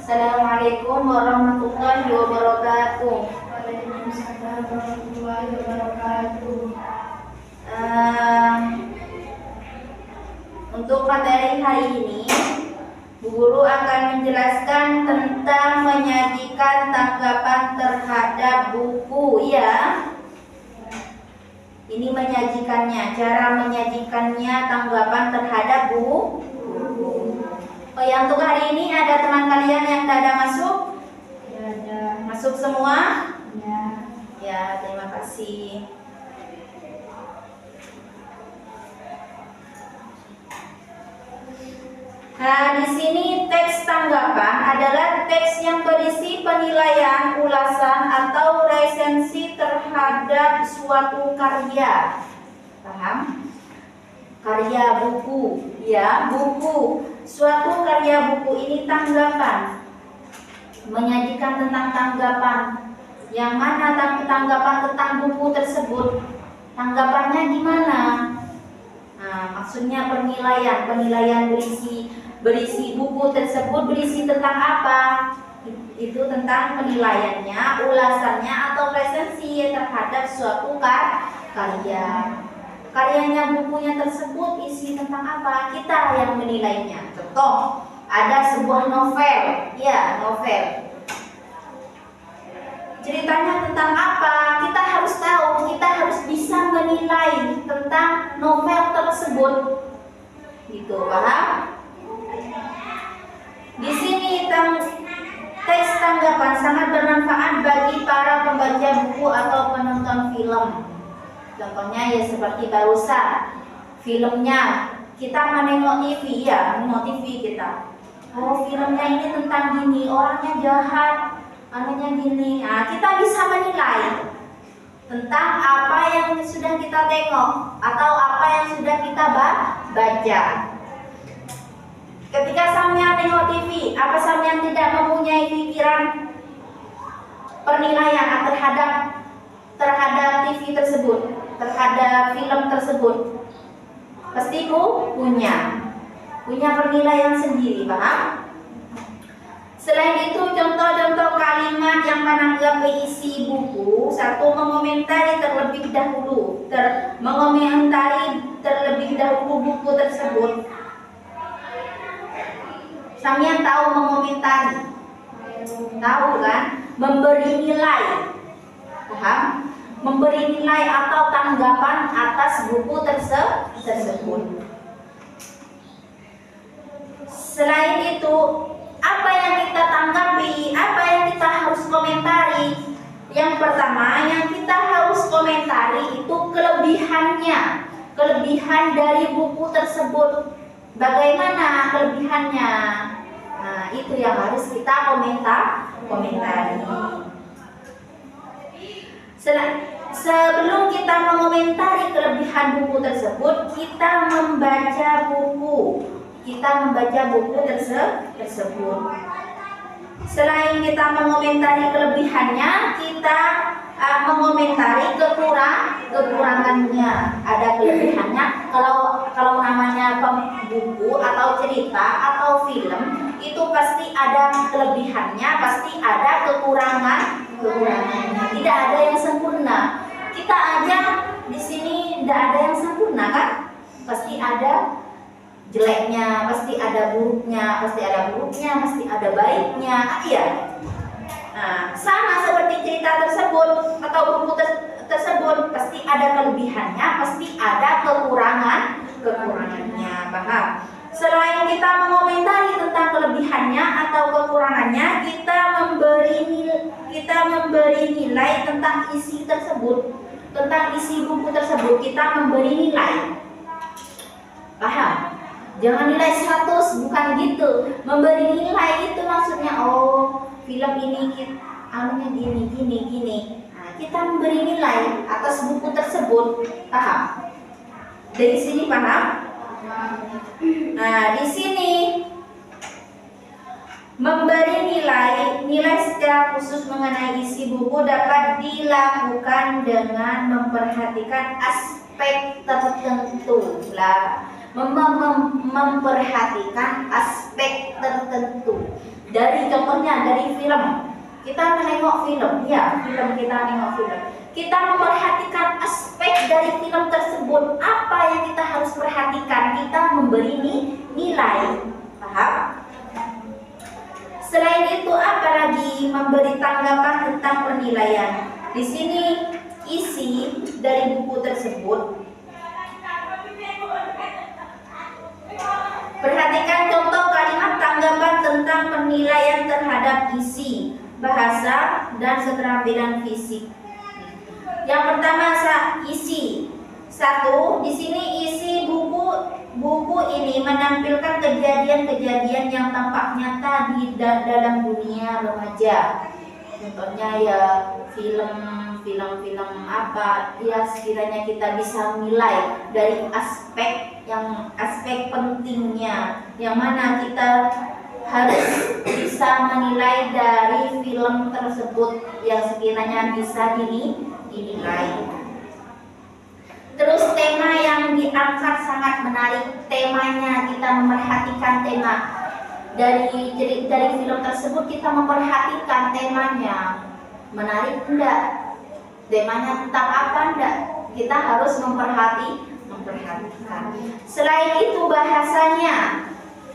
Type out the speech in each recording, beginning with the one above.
Assalamualaikum warahmatullahi wabarakatuh. Waalaikumsalam warahmatullahi wabarakatuh. Untuk materi hari ini, Bu Guru akan menjelaskan tentang menyajikan tanggapan terhadap buku, ya. Ini menyajikannya, cara menyajikannya tanggapan terhadap buku. Oh ya, untuk hari ini ada teman kalian yang tidak ada masuk? Ya, ada. Masuk semua? Ya. Ya, terima kasih. Nah, di sini teks tanggapan adalah teks yang berisi penilaian, ulasan, atau resensi terhadap suatu karya. Paham? Karya buku, ya, buku. Suatu karya buku ini tanggapan. Menyajikan tentang tanggapan. Yang mana tanggapan tentang buku tersebut? Tanggapannya gimana? Nah, maksudnya penilaian berisi buku tersebut berisi tentang apa? Itu tentang penilaiannya, ulasannya, atau resensi terhadap suatu karya. Karyanya, bukunya tersebut isi tentang apa? Kita yang menilainya. Contoh, ada sebuah novel, ya, novel. Ceritanya tentang apa? Kita harus tahu, kita harus bisa menilai tentang novel tersebut. Gitu, paham? Di sini teks tanggapan sangat bermanfaat bagi para pembaca buku atau penonton film. Contohnya ya seperti barusan filmnya, kita menengok TV, ya, menengok TV kita. Oh, filmnya ini tentang gini, orangnya jahat, anunya gini. Nah, kita bisa menilai tentang apa yang sudah kita tengok atau apa yang sudah kita baca. Ketika sampean tengok TV, apa sampean tidak mempunyai pikiran penilaian terhadap TV tersebut, terhadap film tersebut? Pasti punya penilaian sendiri, paham? Selain itu, contoh-contoh kalimat yang menanggapi isi buku. Satu, mengomentari terlebih dahulu buku tersebut. Sampean tahu mengomentari? Tahu kan? Memberi nilai. Paham? Memberi nilai atau tanggapan atas buku tersebut. Selain itu, apa yang kita tanggapi, apa yang kita harus komentari? Yang pertama, yang kita harus komentari itu kelebihannya, kelebihan dari buku tersebut. Bagaimana kelebihannya? Nah, itu yang harus kita komentari. Sebelum kita mengomentari kelebihan buku tersebut, kita membaca buku tersebut. Selain kita mengomentari kelebihannya, kita mengomentari kekurangannya. Ada kelebihannya. Kalau namanya buku atau cerita atau film, itu pasti ada kelebihannya, pasti ada kekurangannya. Tidak ada yang sempurna. Kita aja di sini tidak ada yang sempurna, kan? Pasti ada jeleknya, pasti ada buruknya, pasti ada baiknya, iya. Nah, sama seperti cerita tersebut atau buku tersebut, pasti ada kelebihannya, pasti ada kekurangannya, paham? Selain kita mengomentari tentang kelebihannya atau kekurangannya, kita memberi nilai tentang isi tersebut, tentang isi buku tersebut, kita memberi nilai. Paham? Jangan nilai 100, bukan gitu. Memberi nilai itu maksudnya, oh, film ini anunya gini. Nah, kita memberi nilai atas buku tersebut, paham? Dari sini paham? Nah, di sini memberi nilai secara khusus mengenai isi buku dapat dilakukan dengan memperhatikan aspek tertentu memperhatikan aspek tertentu Dari contohnya dari film, kita menengok film, ya film kita nengok film. Kita memperhatikan aspek dari film tersebut. Apa yang kita harus perhatikan? Kita memberi nilai, paham? Selain itu apa lagi? Memberi tanggapan tentang penilaian. Di sini isi dari buku tersebut. Perhatikan contoh kalimat tanggapan tentang penilaian terhadap isi, bahasa, dan keterampilan fisik. Yang pertama isi. Satu, di sini isi buku ini menampilkan kejadian-kejadian yang tampak nyata di dalam dunia remaja. Contohnya ya film apa ya, sekiranya kita bisa nilai dari aspek pentingnya, yang mana kita harus bisa menilai dari film tersebut yang sekiranya bisa dinilai. Terus tema yang diangkat sangat menarik. Temanya, kita memperhatikan tema dari film tersebut, kita memperhatikan temanya menarik enggak, temanya tentang apa enggak, kita harus memperhatikan. Selain itu bahasanya,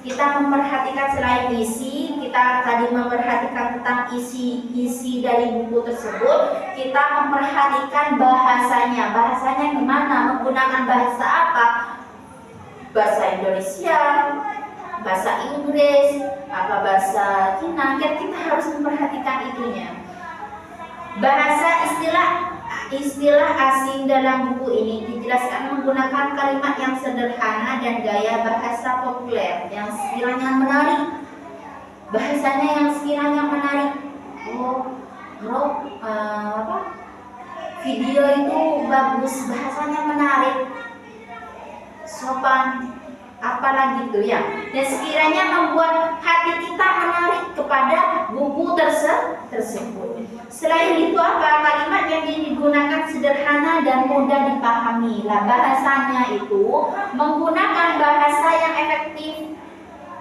kita memperhatikan. Selain isi, kita tadi memperhatikan tentang isi dari buku tersebut, kita memperhatikan bahasanya. Bahasanya gimana? Menggunakan bahasa apa? Bahasa Indonesia, bahasa Inggris, apa bahasa Cina? Kita harus memperhatikan itunya. Bahasa istilah asing dalam buku ini dijelaskan menggunakan kalimat yang sederhana dan gaya bahasa populer yang sekiranya menarik. Bahasanya yang sekiranya menarik. Video itu bagus, bahasanya menarik, sopan, apalagi itu ya. Dan sekiranya membuat hati kita menarik kepada buku tersebut. Selain itu apa? Kalimat yang digunakan sederhana dan mudah dipahami. Lah, bahasanya itu menggunakan bahasa yang efektif,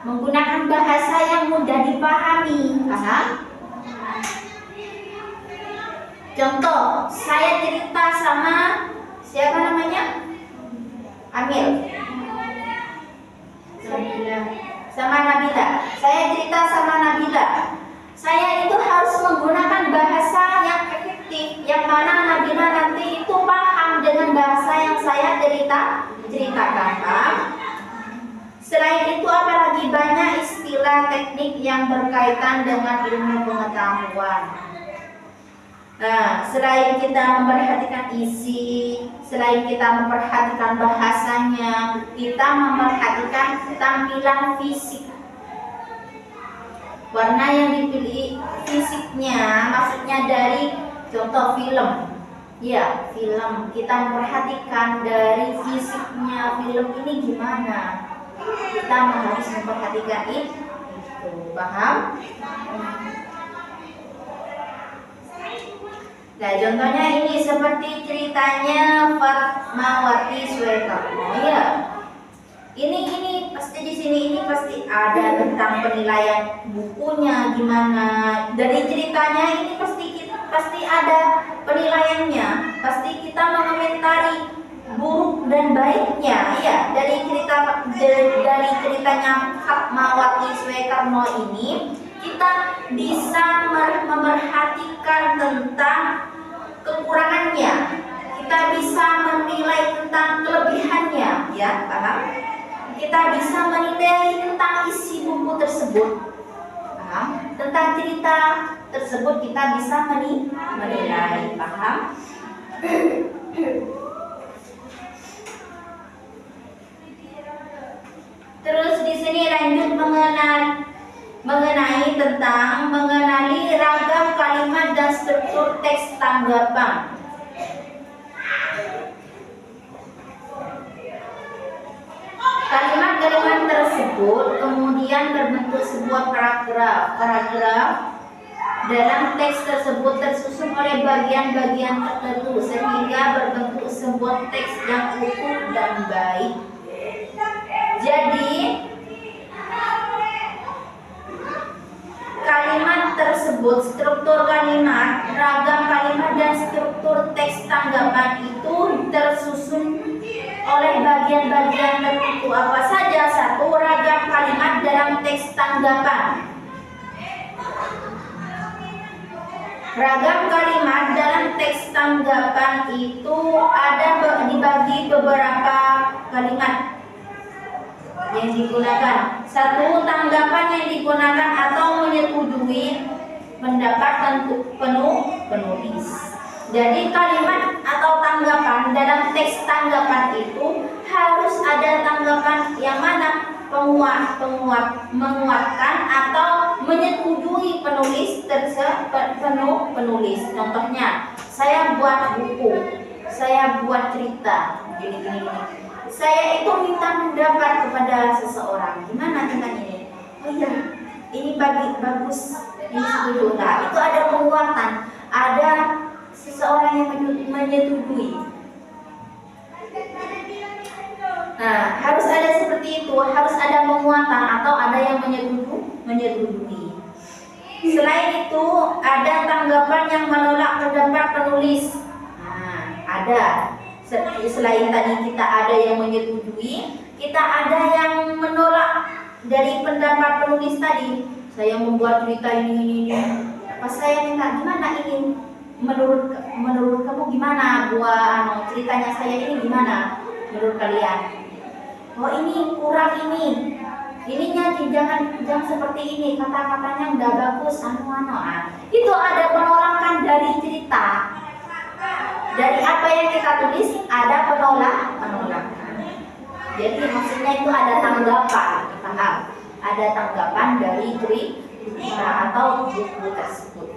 menggunakan bahasa yang mudah dipahami. Paham? Contoh, saya cerita sama siapa namanya? Amil. Sama Nabila. Saya cerita sama Nabila. Saya itu harus menggunakan bahasa yang efektif, yang mana Nabila nanti itu paham dengan bahasa yang saya ceritakan. Paham? Selain itu apalagi banyak istilah teknik yang berkaitan dengan ilmu pengetahuan. Nah, selain kita memperhatikan isi, selain kita memperhatikan bahasanya, kita memperhatikan tampilan fisik. Warna yang dipilih fisiknya, maksudnya dari contoh film. Ya, film. Kita memperhatikan dari fisiknya, film ini gimana. Kita harus memperhatikan itu. Paham? Nah, contohnya ini seperti ceritanya Fatmawati Soekarno. Ya, ini pasti di sini ini pasti ada tentang penilaian bukunya gimana. Dari ceritanya ini pasti ada penilaiannya. Pasti kita mengomentari buruk dan baiknya. Ya, dari ceritanya Fatmawati Soekarno ini kita bisa memperhatikan tentang kekurangannya, kita bisa menilai tentang kelebihannya, ya, paham? Kita bisa menilai tentang isi buku tersebut, paham? Tentang cerita tersebut kita bisa menilai, paham? Terus di sini lanjut mengenali ragam kalimat dan struktur teks tanggapan. Kalimat-kalimat tersebut kemudian berbentuk sebuah paragraf. Dalam teks tersebut tersusun oleh bagian-bagian tertentu sehingga berbentuk sebuah teks yang utuh dan baik. Jadi tersebut, struktur kalimat, ragam kalimat dan struktur teks tanggapan itu tersusun oleh bagian-bagian tertentu. Apa saja? Satu, ragam kalimat dalam teks tanggapan. Ragam kalimat dalam teks tanggapan itu ada dibagi beberapa kalimat yang digunakan. Satu, tanggapan yang digunakan atau menyetujui pendapat penulis. Jadi kalimat atau tanggapan dalam teks tanggapan itu harus ada tanggapan yang mana menguatkan atau menyetujui penulis penulis. Contohnya, saya buat buku, saya buat cerita, gini. Saya itu minta pendapat kepada seseorang, gimana dengan ini? Oh iya, ini bagus, ini setuju. Nah, itu ada penguatan, ada seseorang yang menyetujui. Nah, harus ada seperti itu, harus ada penguatan atau ada yang menyetujui. Selain itu, ada tanggapan yang menolak pendapat penulis. Nah, ada. Selain tadi kita ada yang menyetujui, kita ada yang menolak dari pendapat penulis tadi. Saya membuat cerita ini. Pas saya minta gimana ini? Menurut kamu gimana buat ceritanya saya ini gimana? Menurut kalian? Oh ini kurang ini. Ininya jangan seperti ini, kata-katanya nggak bagus, itu ada penolakan dari cerita. Dari apa yang kita tulis ada penolakan. Jadi maksudnya itu ada tanggapan, paham? Ada tanggapan dari cerita atau buku tersebut.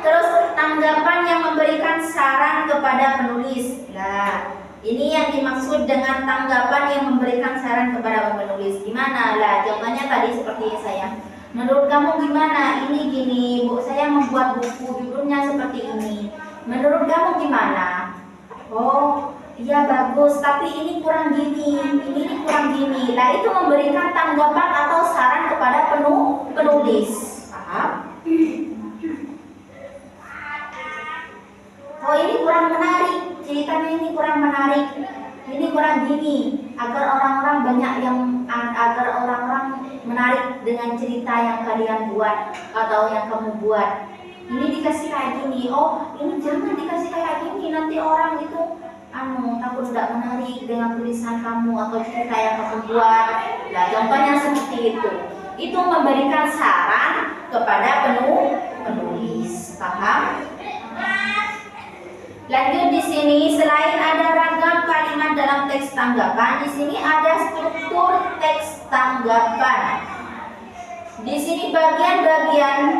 Terus tanggapan yang memberikan saran kepada penulis. Nah, ini yang dimaksud dengan tanggapan yang memberikan saran kepada penulis. Gimana lah? Contohnya tadi seperti saya. Menurut kamu gimana? Ini gini, Bu. Saya membuat buku judulnya seperti ini. Menurut kamu gimana? Oh, iya bagus, tapi ini kurang gini, ini kurang gini. Nah, itu memberikan tanggapan atau saran kepada penulis. Paham? Oh, ini kurang menarik, ceritanya ini kurang menarik. Ini kurang gini, agar orang-orang menarik dengan cerita yang kalian buat atau yang kamu buat. Ini dikasih kayak gini, oh ini jangan dikasih kayak gini, nanti orang itu takut tidak menarik dengan tulisan kamu atau cerita yang kamu buat. Nah, contohnya seperti itu. Itu memberikan saran kepada penulis. Paham? Lanjut di sini, selain ada ragam kalimat dalam teks tanggapan, di sini ada struktur teks tanggapan. Di sini bagian-bagian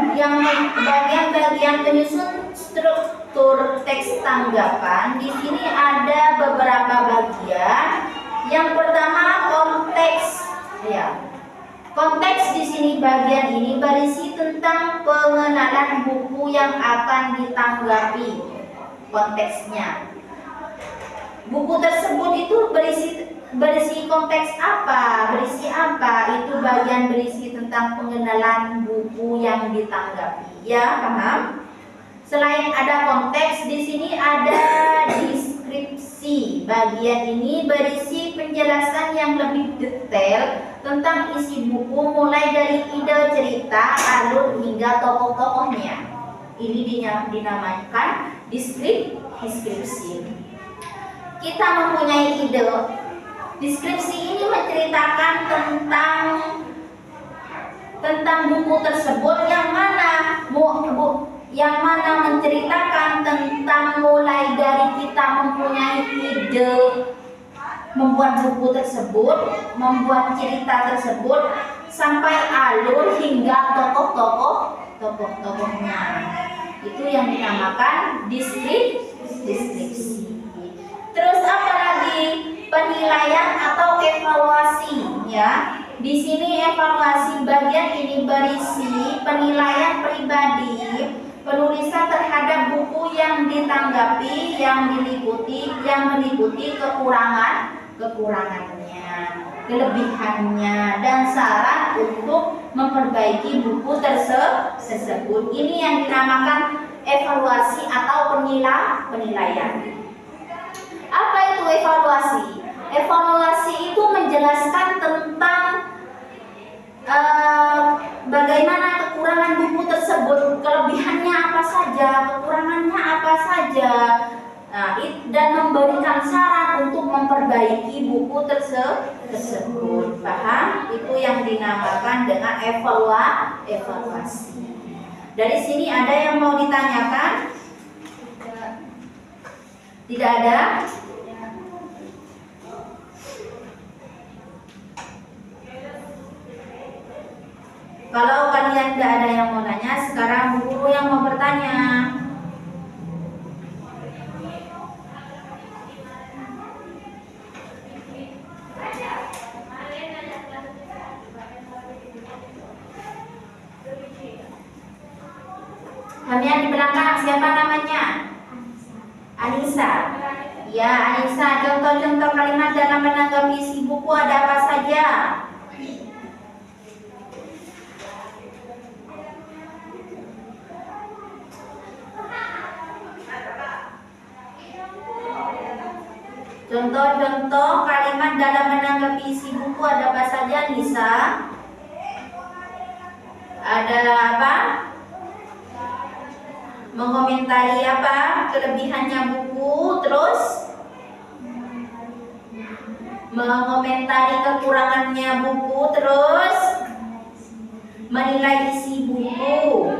penyusun struktur teks tanggapan. Di sini ada beberapa bagian. Yang pertama konteks. Ya. Konteks di sini bagian ini berisi tentang pengenalan buku yang akan ditanggapi. Konteksnya. Buku tersebut itu berisi konteks apa? Berisi apa? Itu bagian berisi tentang pengenalan buku yang ditanggapi. Ya, paham? Selain ada konteks, di sini ada deskripsi. Bagian ini berisi penjelasan yang lebih detail tentang isi buku, mulai dari ide cerita, alur hingga tokoh-tokohnya. Ini dinamakan deskripsi. Kita mempunyai ide. Deskripsi ini menceritakan tentang buku tersebut yang mana menceritakan tentang mulai dari kita mempunyai ide membuat buku tersebut, membuat cerita tersebut, sampai alur hingga tokoh-tokohnya. Itu yang dinamakan deskripsi. Terus apa lagi? Penilaian atau evaluasi, ya. Di sini evaluasi bagian ini berisi penilaian pribadi penulisan terhadap buku yang ditanggapi, yang meliputi kekurangannya, kelebihannya, dan saran untuk memperbaiki buku tersebut. Ini yang dinamakan evaluasi atau penilaian. Apa itu evaluasi? Evaluasi itu menjelaskan tentang bagaimana kekurangan buku tersebut, kelebihannya apa saja, kekurangannya apa saja, dan memberikan saran untuk memperbaiki buku tersebut. Paham? Itu yang dinamakan dengan evaluasi. Dari sini ada yang mau ditanyakan? Tidak ada? Kalau kalian tidak ada yang mau nanya, sekarang guru yang mau bertanya. Kalian di belakang siapa namanya? Anissa. Ya, Anissa, contoh-contoh kalimat dalam menanggapi isi buku ada apa saja? Contoh-contoh kalimat dalam menanggapi isi buku ada apa saja, Nisa? Ada apa? Mengomentari apa? Kelebihannya buku, terus mengomentari kekurangannya buku, terus menilai isi buku.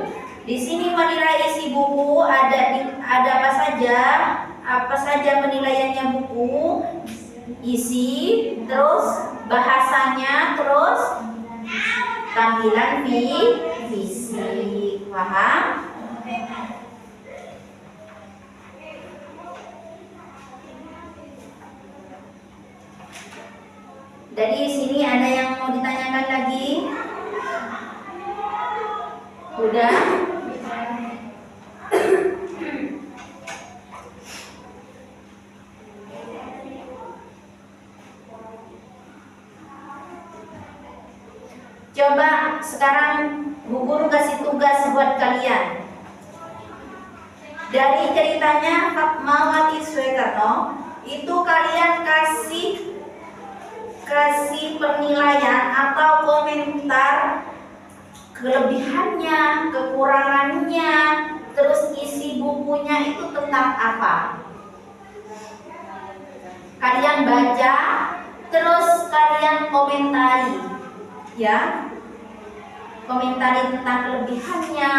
Di sini menilai isi buku ada apa saja? Apa saja penilaiannya buku? Isi, terus bahasanya, terus tampilan fisik. Paham? Dari sini ada yang mau ditanyakan lagi? Udah? Coba sekarang Bu Guru kasih tugas buat kalian. Dari ceritanya Fatmawati Soekarno, itu kalian kasih penilaian atau komentar kelebihannya, kekurangannya, terus isi bukunya itu tentang apa. Kalian baca, terus kalian komentari, ya, komentari tentang kelebihannya,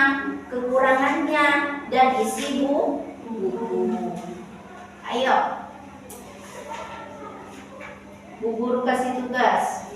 kekurangannya, dan isi buku. Ayo, Bu Guru kasih tugas.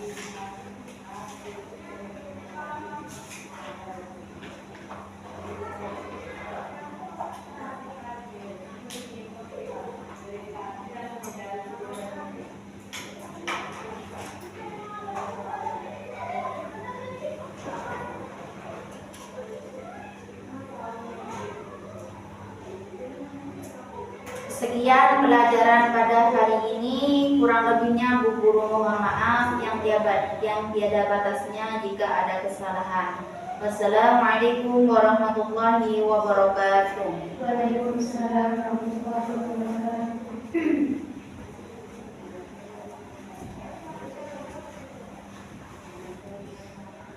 Sekian pelajaran pada hari ini, kurang lebihnya Bu Guru mohon maaf yang tiada batasnya jika ada kesalahan. Wassalamualaikum warahmatullahi wabarakatuh. Waalaikumsalam warahmatullahi wabarakatuh.